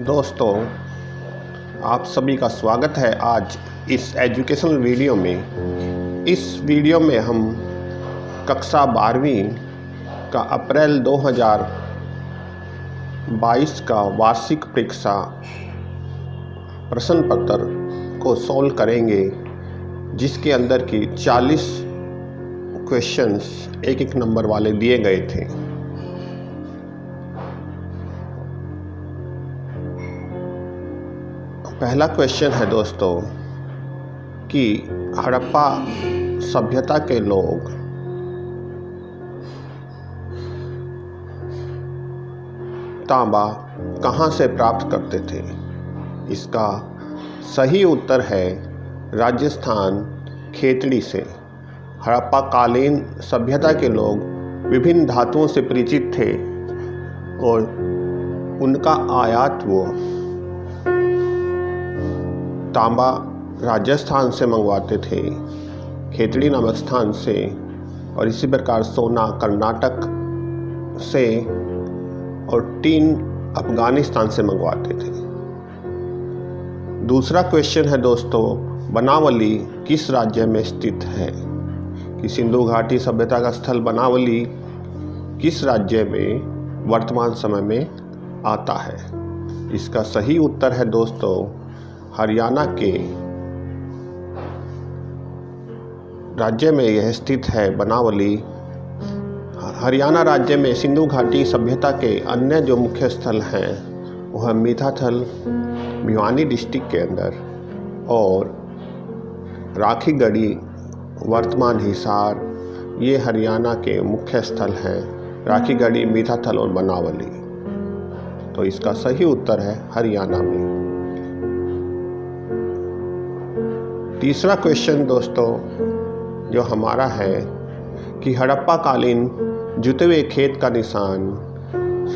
दोस्तों, आप सभी का स्वागत है आज इस एजुकेशनल वीडियो में। इस वीडियो में हम कक्षा 12वीं का अप्रैल 2022 का वार्षिक परीक्षा प्रश्न पत्र को सॉल्व करेंगे, जिसके अंदर की 40 क्वेश्चंस एक नंबर वाले दिए गए थे। पहला क्वेश्चन है दोस्तों कि हड़प्पा सभ्यता के लोग तांबा कहाँ से प्राप्त करते थे। इसका सही उत्तर है राजस्थान खेतड़ी से। हड़प्पा कालीन सभ्यता के लोग विभिन्न धातुओं से परिचित थे और उनका आयात वो तांबा राजस्थान से मंगवाते थे, खेतड़ी नामक स्थान से, और इसी प्रकार सोना कर्नाटक से और टीन अफगानिस्तान से मंगवाते थे। दूसरा क्वेश्चन है दोस्तों, बनावली किस राज्य में स्थित है। कि सिंधु घाटी सभ्यता का स्थल बनावली किस राज्य में वर्तमान समय में आता है। इसका सही उत्तर है दोस्तों हरियाणा के राज्य में यह स्थित है बनावली। हरियाणा राज्य में सिंधु घाटी सभ्यता के अन्य जो मुख्य स्थल हैं वह मीठाथल भिवानी डिस्ट्रिक्ट के अंदर और राखीगढ़ी वर्तमान हिसार, ये हरियाणा के मुख्य स्थल हैं। राखीगढ़ी, मीठाथल और बनावली। तो इसका सही उत्तर है हरियाणा में। तीसरा क्वेश्चन दोस्तों जो हमारा है कि हड़प्पा कालीन जुते हुए खेत का निशान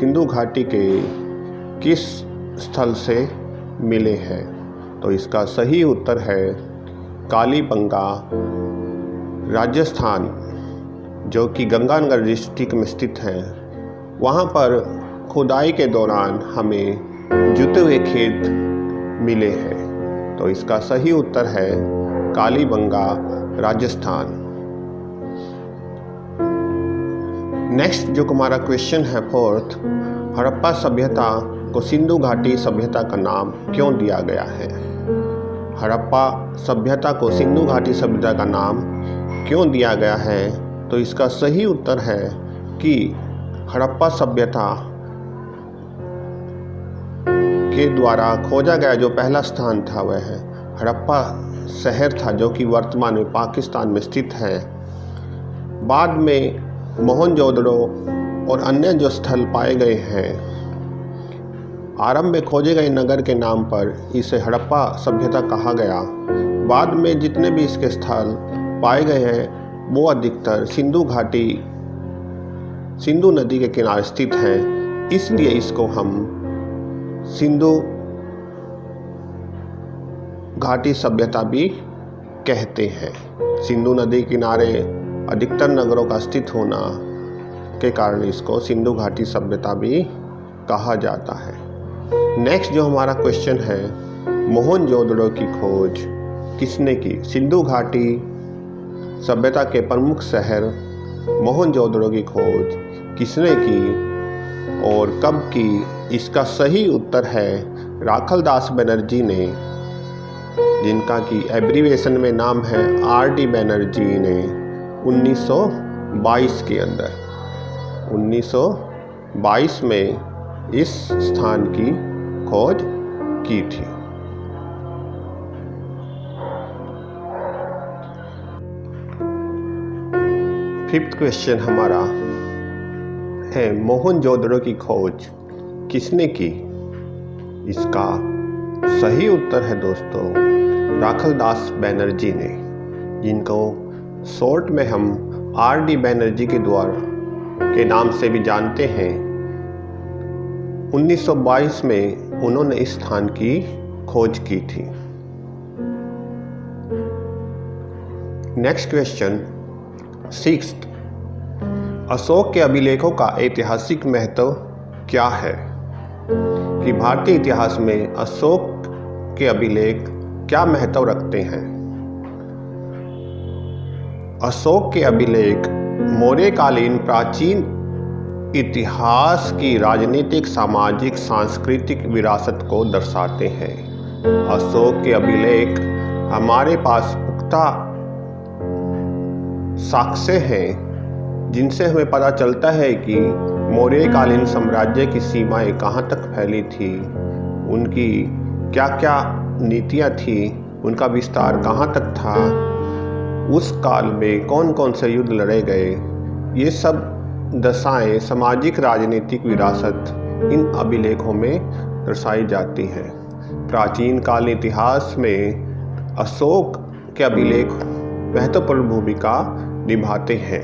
सिंधु घाटी के किस स्थल से मिले हैं। तो इसका सही उत्तर है कालीबंगा राजस्थान, जो कि गंगानगर डिस्ट्रिक्ट में स्थित है। वहाँ पर खुदाई के दौरान हमें जुते हुए खेत मिले हैं। तो इसका सही उत्तर है कालीबंगा राजस्थान। नेक्स्ट जो हमारा क्वेश्चन है फोर्थ, हड़प्पा सभ्यता को सिंधु घाटी सभ्यता का नाम क्यों दिया गया है। हड़प्पा सभ्यता को सिंधु घाटी सभ्यता का नाम क्यों दिया गया है। तो इसका सही उत्तर है कि हड़प्पा सभ्यता के द्वारा खोजा गया जो पहला स्थान था वह है हड़प्पा शहर था, जो कि वर्तमान में पाकिस्तान में स्थित है। बाद में मोहनजोदड़ो और अन्य जो स्थल पाए गए हैं, आरंभ में खोजे गए नगर के नाम पर इसे हड़प्पा सभ्यता कहा गया। बाद में जितने भी इसके स्थल पाए गए हैं वो अधिकतर सिंधु घाटी, सिंधु नदी के किनारे स्थित हैं, इसलिए इसको हम सिंधु घाटी सभ्यता भी कहते हैं। सिंधु नदी किनारे अधिकतर नगरों का स्थित होना के कारण इसको सिंधु घाटी सभ्यता भी कहा जाता है। नेक्स्ट जो हमारा क्वेश्चन है, मोहनजोदड़ो की खोज किसने की। सिंधु घाटी सभ्यता के प्रमुख शहर मोहनजोदड़ो की खोज किसने की और कब की। इसका सही उत्तर है राखलदास बनर्जी ने, जिनका कि एब्रीवेशन में नाम है आर.डी. बनर्जी ने 1922 के अंदर 1922 में इस स्थान की खोज की थी। फिफ्थ क्वेश्चन हमारा है मोहनजोदड़ो की खोज किसने की। इसका सही उत्तर है दोस्तों राखलदास बनर्जी ने, जिनको शॉर्ट में हम आर.डी. बनर्जी के के नाम से भी जानते हैं। 1922 में उन्होंने इस स्थान की खोज की थी। नेक्स्ट क्वेश्चन सिक्स्थ, अशोक के अभिलेखों का ऐतिहासिक महत्व क्या है। कि भारतीय इतिहास में अशोक के अभिलेख क्या महत्व रखते हैं। अशोक के अभिलेख मौर्यकालीन प्राचीन इतिहास की राजनीतिक, सामाजिक, सांस्कृतिक विरासत को दर्शाते हैं। अशोक के अभिलेख हमारे पास पुख्ता साक्ष्य हैं जिनसे हमें पता चलता है कि मौर्यकालीन साम्राज्य की सीमाएं कहां तक फैली थी, उनकी क्या क्या नीतियां थी, उनका विस्तार कहां तक था, उस काल में कौन कौन से युद्ध लड़े गए। ये सब दशाएं, सामाजिक राजनीतिक विरासत इन अभिलेखों में दर्शाई जाती है। प्राचीन काल इतिहास में अशोक के अभिलेख महत्वपूर्ण भूमिका निभाते हैं।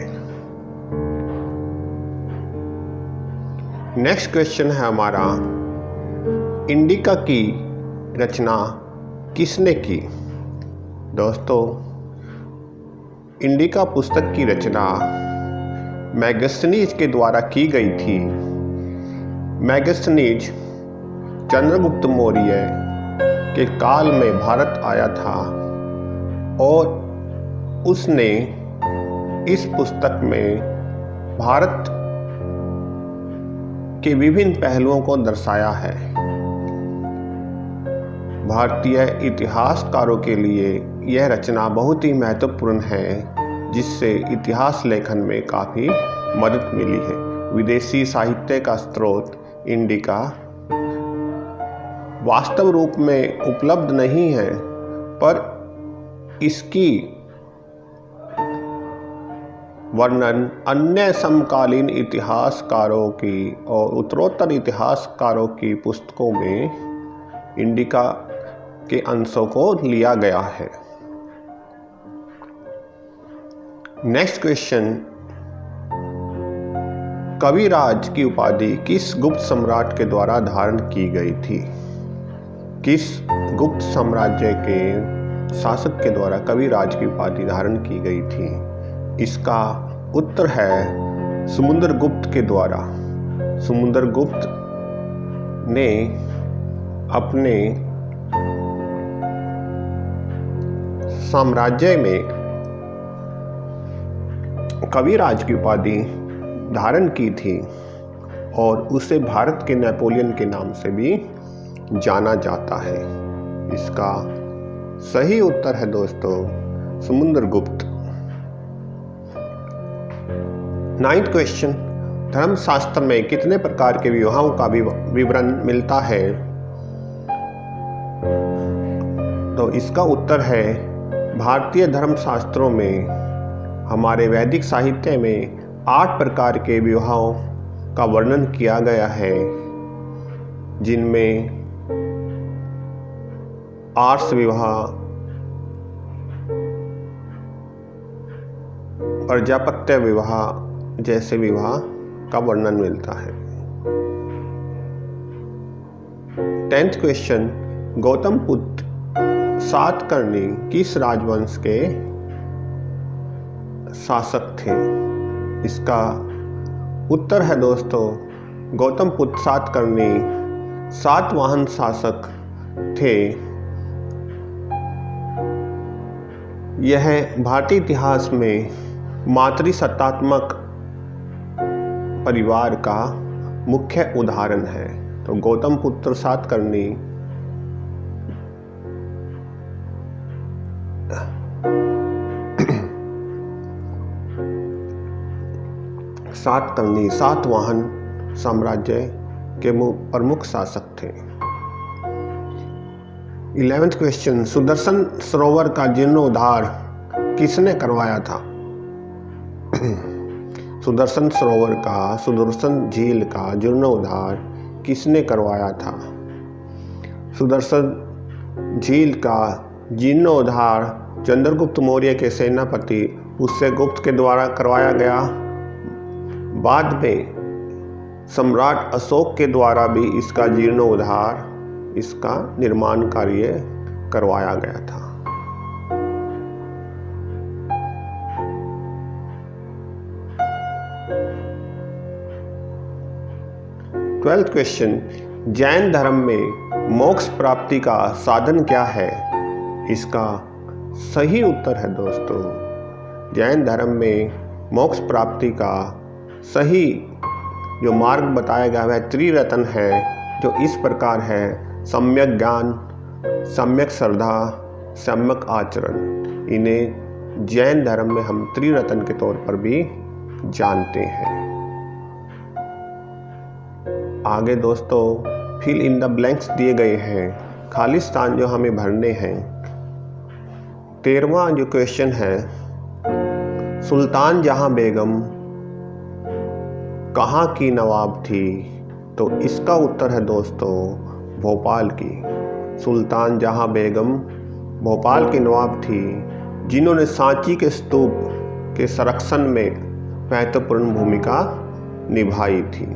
नेक्स्ट क्वेश्चन है हमारा, इंडिका की रचना किसने की। दोस्तों, इंडिका पुस्तक की रचना मैगस्थनीज के द्वारा की गई थी। मैगस्थनीज चंद्रगुप्त मौर्य के काल में भारत आया था और उसने इस पुस्तक में भारत के विभिन्न पहलुओं को दर्शाया है। भारतीय इतिहासकारों के लिए यह रचना बहुत ही महत्वपूर्ण है, जिससे इतिहास लेखन में काफ़ी मदद मिली है। विदेशी साहित्य का स्रोत इंडिका वास्तव रूप में उपलब्ध नहीं है, पर इसकी वर्णन अन्य समकालीन इतिहासकारों की और उत्तरोत्तर इतिहासकारों की पुस्तकों में इंडिका के अंशों को लिया गया है। नेक्स्ट क्वेश्चन, कविराज की उपाधि किस गुप्त सम्राट के द्वारा धारण की गई थी। किस गुप्त साम्राज्य के शासक के द्वारा कविराज की उपाधि धारण की गई थी। इसका उत्तर है समुद्रगुप्त के द्वारा। समुद्रगुप्त ने अपने साम्राज्य में कविराज की उपाधि धारण की थी और उसे भारत के नेपोलियन के नाम से भी जाना जाता है। इसका सही उत्तर है दोस्तों समुद्रगुप्त। 9th क्वेश्चन, धर्मशास्त्र में कितने प्रकार के विवाहों का विवरण मिलता है। तो इसका उत्तर है भारतीय धर्मशास्त्रों में, हमारे वैदिक साहित्य में 8 प्रकार के विवाहों का वर्णन किया गया है, जिनमें आर्ष विवाह, प्रजापत्य विवाह जैसे विवाह का वर्णन मिलता है। 10th क्वेश्चन, गौतम पुत्र सातकर्णी किस राजवंश के शासक थे। इसका उत्तर है दोस्तों गौतम पुत्र सातकर्णी सातवाहन शासक थे। यह भारतीय इतिहास में मातृसत्तात्मक परिवार का मुख्य उदाहरण है। तो गौतम पुत्र सातकर्णी सातवाहन साम्राज्य के प्रमुख शासक थे। 11th क्वेश्चन, सुदर्शन सरोवर का जीर्णोद्धार किसने करवाया था। सुदर्शन सरोवर का, सुदर्शन झील का जीर्णोद्धार किसने करवाया था। सुदर्शन झील का जीर्णोद्धार चंद्रगुप्त मौर्य के सेनापति पुष्यगुप्त के द्वारा करवाया गया। बाद में सम्राट अशोक के द्वारा भी इसका जीर्णोद्धार, इसका निर्माण कार्य करवाया गया था। ट्वेल्थ क्वेश्चन, जैन धर्म में मोक्ष प्राप्ति का साधन क्या है? इसका सही उत्तर है दोस्तों, जैन धर्म में मोक्ष प्राप्ति का सही जो मार्ग बताया गया है त्रिरत्न है, जो इस प्रकार है: सम्यक ज्ञान, सम्यक श्रद्धा, सम्यक आचरण। इन्हें जैन धर्म में हम त्रिरत्न के तौर पर भी जानते हैं। आगे दोस्तों फिल इन द ब्लैंक्स दिए गए हैं, खाली स्थान जो हमें भरने हैं। 13वां जो क्वेश्चन है, सुल्तान जहां बेगम कहाँ की नवाब थी? तो इसका उत्तर है दोस्तों भोपाल की। सुल्तान जहां बेगम भोपाल की नवाब थी, जिन्होंने सांची के स्तूप के संरक्षण में महत्वपूर्ण भूमिका निभाई थी।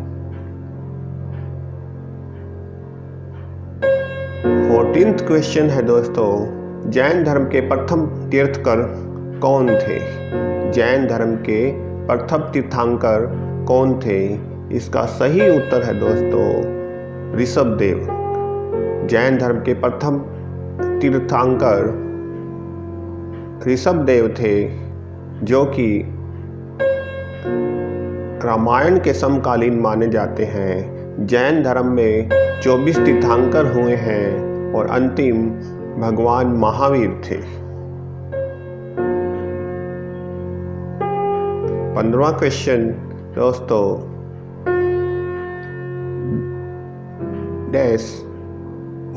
14th क्वेश्चन है दोस्तों, जैन धर्म के प्रथम तीर्थंकर कौन थे? जैन धर्म के प्रथम तीर्थंकर कौन थे? इसका सही उत्तर है दोस्तों ऋषभदेव। जैन धर्म के प्रथम तीर्थंकर ऋषभदेव थे, जो कि रामायण के समकालीन माने जाते हैं। जैन धर्म में 24 तीर्थंकर हुए हैं और अंतिम भगवान महावीर थे। 15वां क्वेश्चन दोस्तों, डैश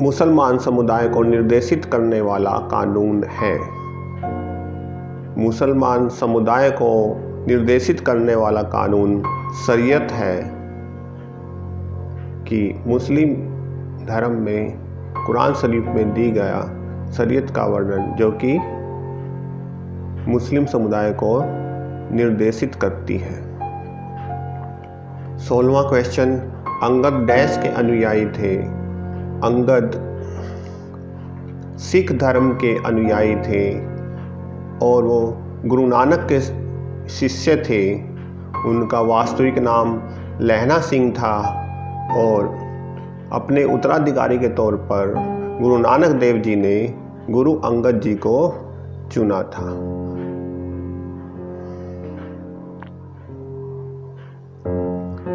मुसलमान समुदाय को निर्देशित करने वाला कानून है? मुसलमान समुदाय को निर्देशित करने वाला कानून शरीयत है, कि मुस्लिम धर्म में कुरान शरीफ में दी गया शरीयत का वर्णन, जो कि मुस्लिम समुदाय को निर्देशित करती है। 16वां क्वेश्चन, अंगद डैश के अनुयायी थे? अंगद सिख धर्म के अनुयायी थे और वो गुरु नानक के शिष्य थे। उनका वास्तविक नाम लहना सिंह था और अपने उत्तराधिकारी के तौर पर गुरु नानक देव जी ने गुरु अंगद जी को चुना था।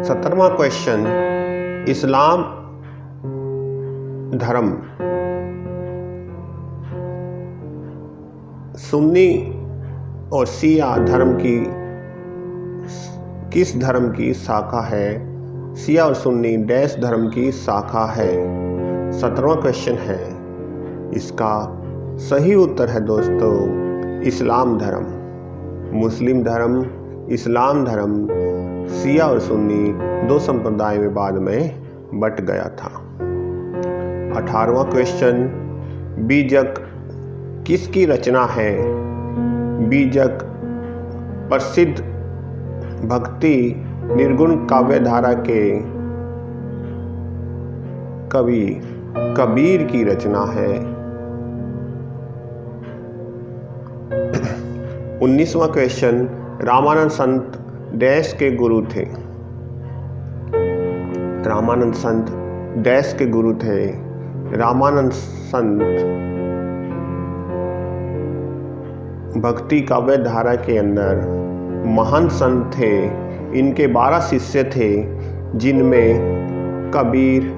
17वां क्वेश्चन, इस्लाम धर्म सुन्नी और शिया धर्म की किस धर्म की शाखा है? शिया और सुन्नी डैश धर्म की शाखा है। 17वां क्वेश्चन है, इसका सही उत्तर है दोस्तों इस्लाम धर्म। मुस्लिम धर्म, इस्लाम धर्म, शिया और सुन्नी दो संप्रदाय में बाद में बट गया था। 18वां क्वेश्चन, बीजक किसकी रचना है? बीजक प्रसिद्ध भक्ति निर्गुण काव्य धारा के कवि कबीर की रचना है। 19वां क्वेश्चन, रामानंद संत डैश के गुरु थे? रामानंद संत डैश के गुरु थे? रामानंद संत भक्ति काव्य धारा के अंदर महान संत थे। इनके 12 शिष्य थे, जिनमें कबीर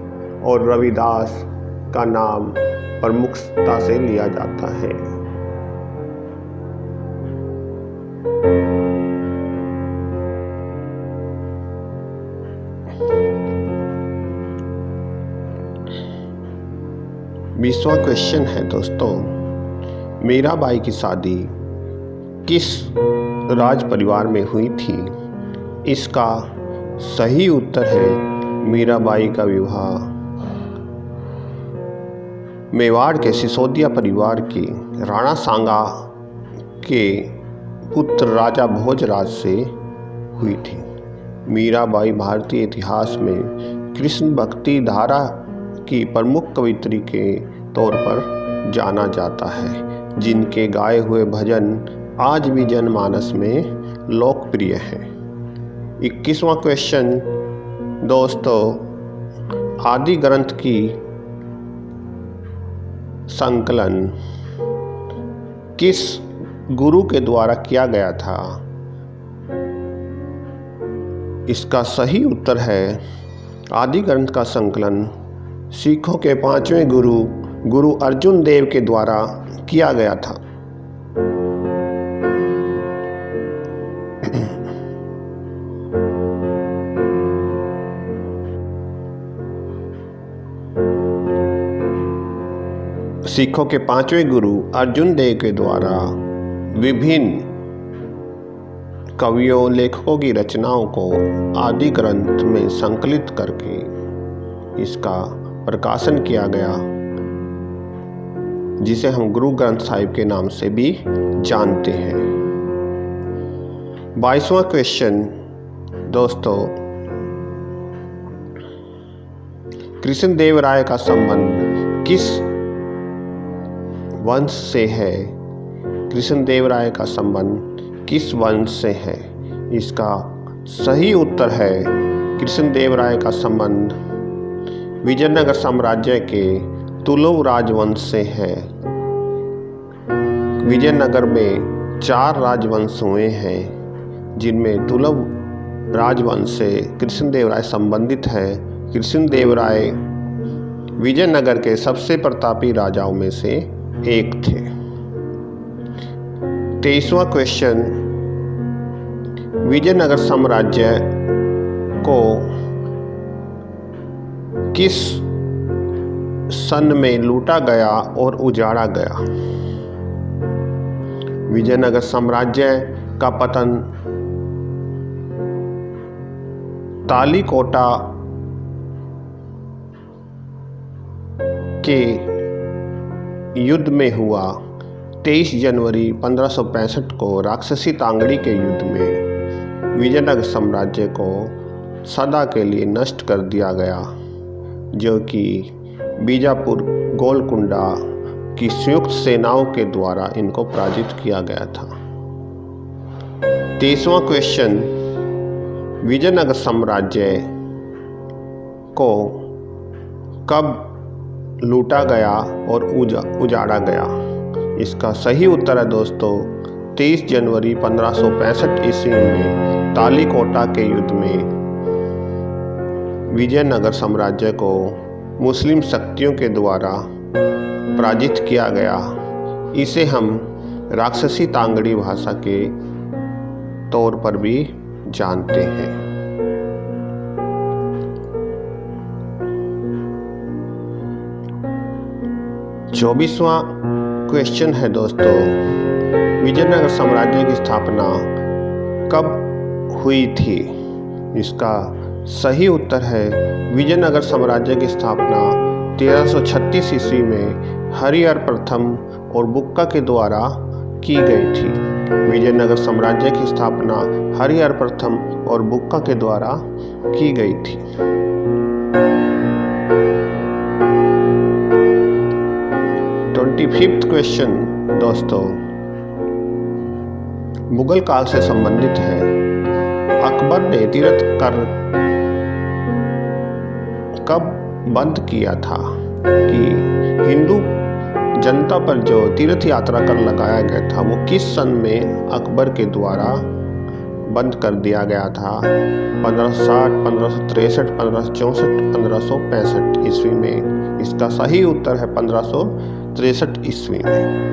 और रविदास का नाम प्रमुखता से लिया जाता है। बीसवां क्वेश्चन है दोस्तों, मीराबाई की शादी किस राज परिवार में हुई थी? इसका सही उत्तर है मीराबाई का विवाह मेवाड़ के सिसोदिया परिवार की राणा सांगा के पुत्र राजा भोजराज से हुई थी। मीराबाई भारतीय इतिहास में कृष्ण भक्ति धारा की प्रमुख कवियत्री के तौर पर जाना जाता है, जिनके गाए हुए भजन आज भी जनमानस में लोकप्रिय हैं। 21वां क्वेश्चन दोस्तों, आदि ग्रंथ की संकलन किस गुरु के द्वारा किया गया था? इसका सही उत्तर है आदि ग्रंथ का संकलन सिखों के 5वें गुरु अर्जुन देव के द्वारा किया गया था। सिखों के 5वें गुरु अर्जुन देव के द्वारा विभिन्न कवियों लेखकों की रचनाओं को आदि ग्रंथ में संकलित करके इसका प्रकाशन किया गया, जिसे हम गुरु ग्रंथ साहिब के नाम से भी जानते हैं। 22वां क्वेश्चन दोस्तों, कृष्ण देव राय का संबंध किस वंश से है? कृष्ण देव राय का संबंध किस वंश से है? इसका सही उत्तर है कृष्ण देव राय का संबंध विजयनगर साम्राज्य के तुलुव राजवंश से है। विजयनगर में 4 राजवंश हुए हैं, जिनमें तुलुव राजवंश से कृष्ण देव राय संबंधित है। कृष्ण देव राय विजयनगर के सबसे प्रतापी राजाओं में से एक थे। 23वां क्वेश्चन, विजयनगर साम्राज्य को किस सन में लूटा गया और उजाड़ा गया? विजयनगर साम्राज्य का पतन तालीकोटा के युद्ध में हुआ। 23 जनवरी 1565 को राक्षसी तांगड़ी के युद्ध में विजयनगर साम्राज्य को सदा के लिए नष्ट कर दिया गया, जो कि बीजापुर गोलकुंडा की संयुक्त सेनाओं के द्वारा इनको पराजित किया गया था। 23वां क्वेश्चन, विजयनगर साम्राज्य को कब लूटा गया और उजाड़ा गया? इसका सही उत्तर है दोस्तों 23 जनवरी 1565 ईस्वी में तालीकोटा के युद्ध में विजयनगर साम्राज्य को मुस्लिम शक्तियों के द्वारा पराजित किया गया। इसे हम राक्षसी तांगड़ी भाषा के तौर पर भी जानते हैं। 24वां क्वेश्चन है दोस्तों, विजयनगर साम्राज्य की स्थापना कब हुई थी? इसका सही उत्तर है विजयनगर साम्राज्य की स्थापना 1336 ईस्वी में हरिहर प्रथम और बुक्का के द्वारा की गई थी। विजयनगर साम्राज्य की स्थापना हरिहर प्रथम और बुक्का के द्वारा की गई थी। 25वां क्वेश्चन दोस्तों, मुगल काल से संबंधित है। अकबर ने तीर्थ कर कब बंद किया था? कि हिंदू जनता पर जो तीर्थ यात्रा कर लगाया गया था वो किस सन में अकबर के द्वारा बंद कर दिया गया था? 1560, 1563, 1564, 1565 ईस्वी में। इसका सही उत्तर है 1563 ईस्वी में।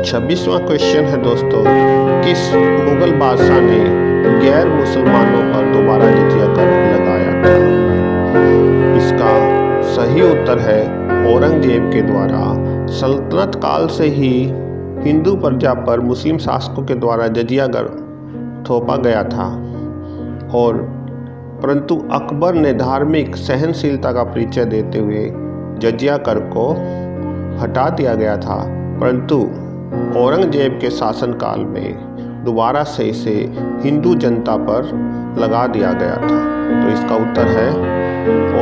26वां क्वेश्चन है दोस्तों, किस मुगल बादशाह ने गैर मुसलमानों पर दोबारा जिजिया कर लगाया था? इसका सही उत्तर है औरंगजेब के द्वारा। सल्तनत काल से ही हिंदू प्रजा पर मुस्लिम शासकों के द्वारा जजिया कर थोपा गया था, और परंतु अकबर ने धार्मिक सहनशीलता का परिचय देते हुए जजिया कर को हटा दिया गया था, परंतु औरंगजेब के शासनकाल में दोबारा से इसे हिंदू जनता पर लगा दिया गया था। तो इसका उत्तर है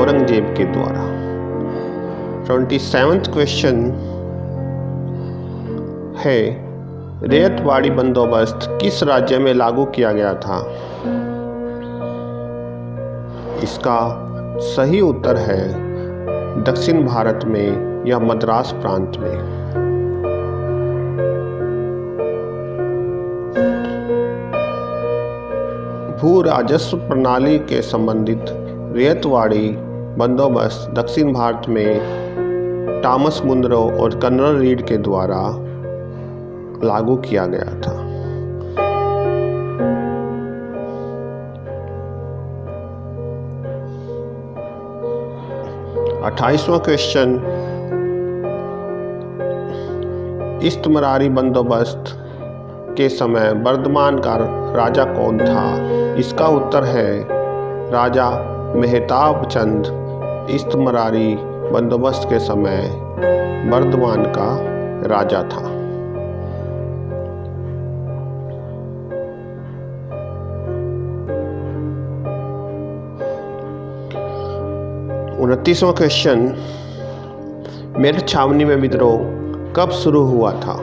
औरंगजेब के द्वारा। 27वां क्वेश्चन है, रैयतवाड़ी बंदोबस्त किस राज्य में लागू किया गया था? इसका सही उत्तर है दक्षिण भारत में या मद्रास प्रांत में। भू राजस्व प्रणाली के संबंधित रैयतवाड़ी बंदोबस्त दक्षिण भारत में टॉमस मुनरो और कर्नल रीड के द्वारा लागू किया गया था। 28वां क्वेश्चन, इस्तमरारी बंदोबस्त के समय वर्धमान का राजा कौन था? इसका उत्तर है राजा मेहताब चंद इस्तमरारी बंदोबस्त के समय वर्धमान का राजा था। 29वां क्वेश्चन, मेरठ छावनी में विद्रोह कब शुरू हुआ था?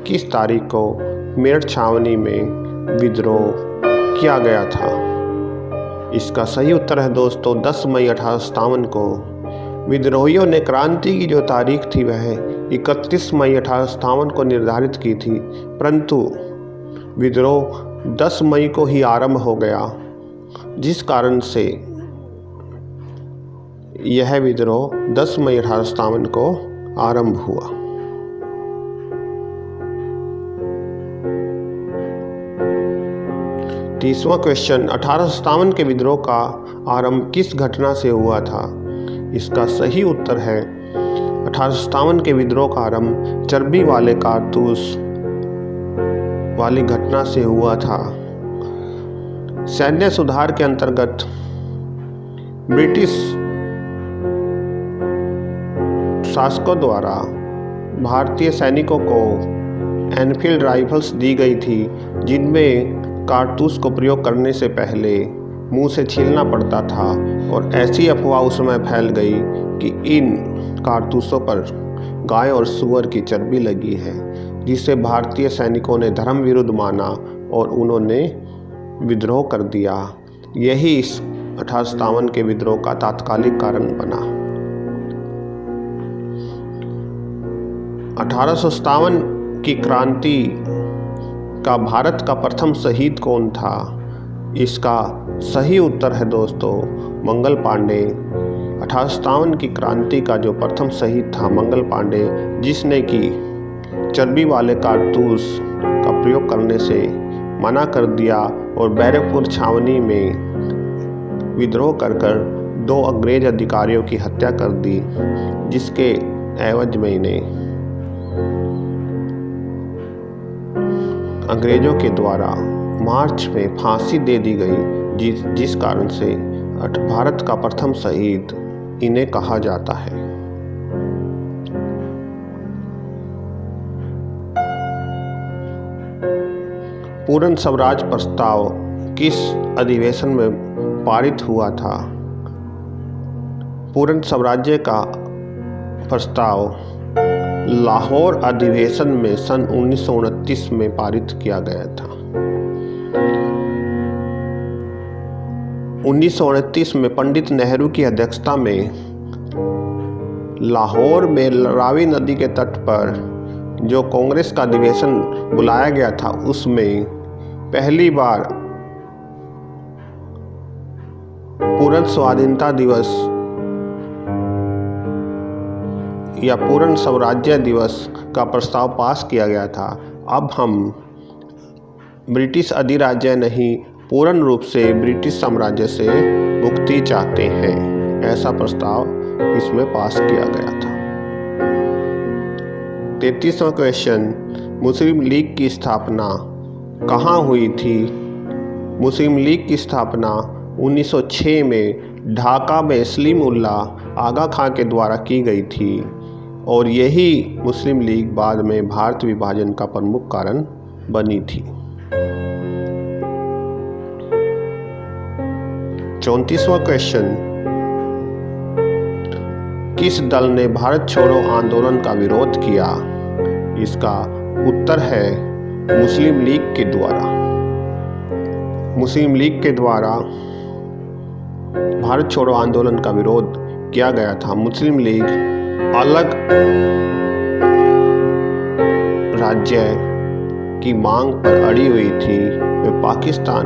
किस तारीख को मेरठ छावनी में विद्रोह किया गया था? इसका सही उत्तर है दोस्तों 10 मई 1857 को। विद्रोहियों ने क्रांति की जो तारीख थी वह 31 मई 1857 को निर्धारित की थी, परंतु विद्रोह 10 मई को ही आरंभ हो गया, जिस कारण से यह विद्रोह 10 मई 1857 को आरंभ हुआ। तीसवां क्वेश्चन, 1857 के विद्रोह का आरंभ किस घटना से हुआ था? इसका सही उत्तर है 1857 के विद्रोह का आरंभ चर्बी वाले कारतूस वाली घटना से हुआ था। सैन्य सुधार के अंतर्गत ब्रिटिश शासकों द्वारा भारतीय सैनिकों को एनफील्ड राइफल्स दी गई थी, जिनमें कारतूस को प्रयोग करने से पहले मुंह से छीलना पड़ता था, और ऐसी अफवाह उस समय फैल गई कि इन कारतूसों पर गाय और सूअर की चर्बी लगी है, जिसे भारतीय सैनिकों ने धर्म विरुद्ध माना और उन्होंने विद्रोह कर दिया। यही इस 1857 के विद्रोह का तात्कालिक कारण बना। 1857 की क्रांति का भारत का प्रथम शहीद कौन था? इसका सही उत्तर है दोस्तों मंगल पांडे। 1857 की क्रांति का जो प्रथम शहीद था मंगल पांडे, जिसने कि चर्बी वाले कारतूस का प्रयोग करने से मना कर दिया और बैरकपुर छावनी में विद्रोह कर 2 अंग्रेज अधिकारियों की हत्या कर दी, जिसके एवज में इन्हें अंग्रेजों के द्वारा मार्च में फांसी दे दी गई, जिस कारण से भारत का प्रथम शहीद इन्हें कहा जाता है। पूर्ण स्वराज प्रस्ताव किस अधिवेशन में पारित हुआ था? पूर्ण स्वराज्य का प्रस्ताव लाहौर अधिवेशन में सन 1929 में पारित किया गया था। 1929 में पंडित नेहरू की अध्यक्षता में लाहौर में रावी नदी के तट पर जो कांग्रेस का अधिवेशन बुलाया गया था, उसमें पहली बार पूर्ण स्वाधीनता दिवस या पूर्ण स्वराज्य दिवस का प्रस्ताव पास किया गया था। अब हम ब्रिटिश अधिराज्य नहीं, पूर्ण रूप से ब्रिटिश साम्राज्य से मुक्ति चाहते हैं, ऐसा प्रस्ताव इसमें पास किया गया था। 33वां क्वेश्चन, मुस्लिम लीग की स्थापना कहाँ हुई थी? मुस्लिम लीग की स्थापना 1906 में ढाका में सलीम उल्लाह आगा खां के द्वारा की गई थी, और यही मुस्लिम लीग बाद में भारत विभाजन का प्रमुख कारण बनी थी। 34वां क्वेश्चन, किस दल ने भारत छोड़ो आंदोलन का विरोध किया? इसका उत्तर है मुस्लिम लीग के द्वारा। मुस्लिम लीग के द्वारा भारत छोड़ो आंदोलन का विरोध किया गया था। मुस्लिम लीग अलग राज्य की मांग पर अड़ी हुई थी। वे पाकिस्तान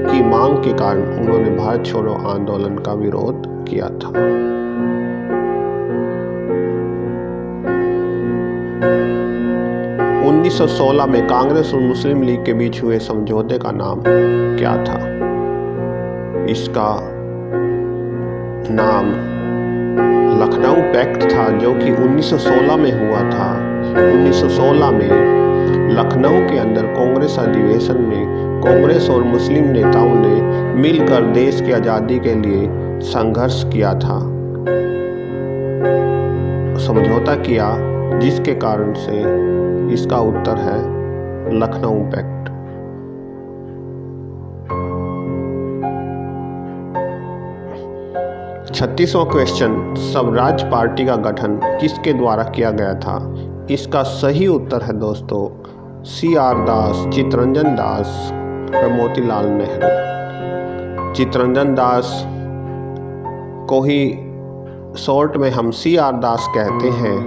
की मांग के कारण उन्होंने भारत छोड़ो आंदोलन का विरोध किया था। उन्नीस 1916 में कांग्रेस और मुस्लिम लीग के बीच हुए समझौते का नाम क्या था? इसका नाम लखनऊ पैक्ट था, जो कि 1916 में हुआ था। 1916 में लखनऊ के अंदर कांग्रेस अधिवेशन में कांग्रेस और मुस्लिम नेताओं ने मिलकर देश की आज़ादी के लिए संघर्ष किया था, समझौता किया, जिसके कारण से इसका उत्तर है लखनऊ पैक्ट। 36वां क्वेश्चन, स्वराज पार्टी का गठन किसके द्वारा किया गया था? इसका सही उत्तर है दोस्तों CR दास, चित्तरंजन दास और मोतीलाल नेहरू। चित्तरंजन दास को ही शॉर्ट में हम CR दास कहते हैं।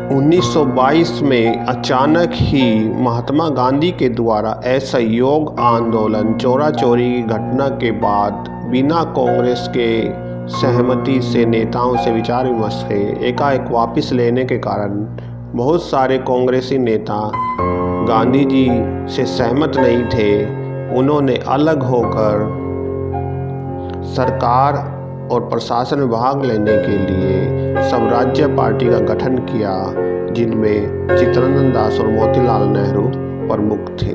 1922 में अचानक ही महात्मा गांधी के द्वारा असहयोग आंदोलन चोरा चोरी की घटना के बाद बिना कांग्रेस के सहमति से नेताओं से विचार विमर्श से एकाएक वापस लेने के कारण बहुत सारे कांग्रेसी नेता गांधी जी से सहमत नहीं थे। उन्होंने अलग होकर सरकार और प्रशासन में भाग लेने के लिए स्वराज्य पार्टी का गठन किया, जिनमें चित्तरंजन दास और मोतीलाल नेहरू प्रमुख थे।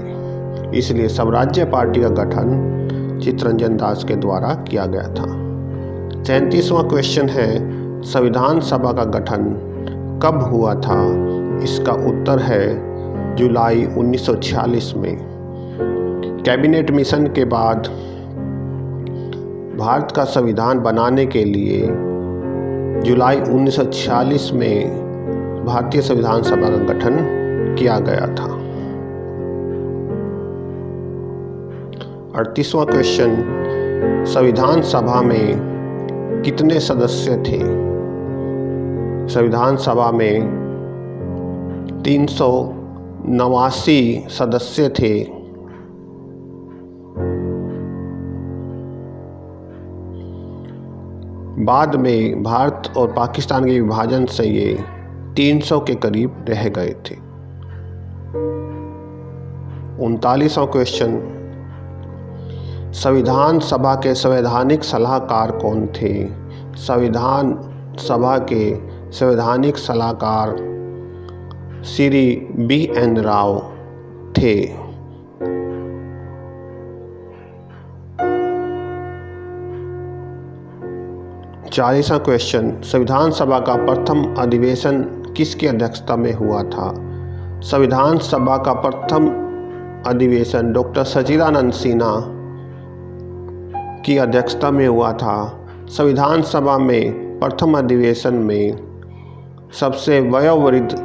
इसलिए स्वराज्य पार्टी का गठन चित्तरंजन दास के द्वारा किया गया था। 37वां क्वेश्चन है, संविधान सभा का गठन कब हुआ था? इसका उत्तर है जुलाई 1946 में। कैबिनेट मिशन के बाद भारत का संविधान बनाने के लिए जुलाई 1946 में भारतीय संविधान सभा का गठन किया गया था। 38वां क्वेश्चन, संविधान सभा में कितने सदस्य थे? संविधान सभा में 389 सदस्य थे। बाद में भारत और पाकिस्तान के विभाजन से ये 300 के करीब रह गए थे। 39वां क्वेश्चन, संविधान सभा के संवैधानिक सलाहकार कौन थे? संविधान सभा के संवैधानिक सलाहकार श्री BN राव थे। 40वां क्वेश्चन, संविधान सभा का प्रथम अधिवेशन किसकी अध्यक्षता में हुआ था? संविधान सभा का प्रथम अधिवेशन डॉक्टर सच्चिदानंद सिन्हा की अध्यक्षता में हुआ था। संविधान सभा में प्रथम अधिवेशन में सबसे वयोवृद्ध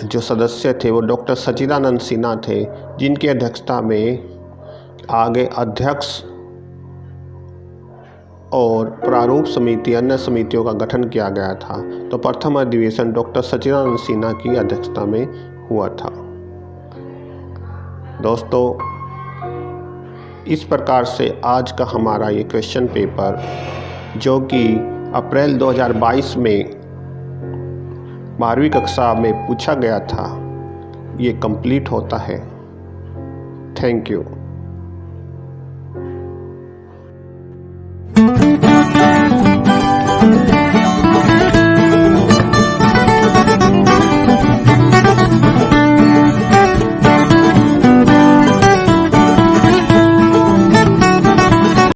जो सदस्य थे वो डॉक्टर सच्चिदानंद सिन्हा थे, जिनकी अध्यक्षता में आगे अध्यक्ष और प्रारूप समिति अन्य समितियों का गठन किया गया था। तो प्रथम अधिवेशन डॉक्टर सच्चिदानंद सिन्हा की अध्यक्षता में हुआ था। दोस्तों, इस प्रकार से आज का हमारा ये क्वेश्चन पेपर, जो कि अप्रैल 2022 में 12वीं कक्षा में पूछा गया था, ये कंप्लीट होता है। Thank you.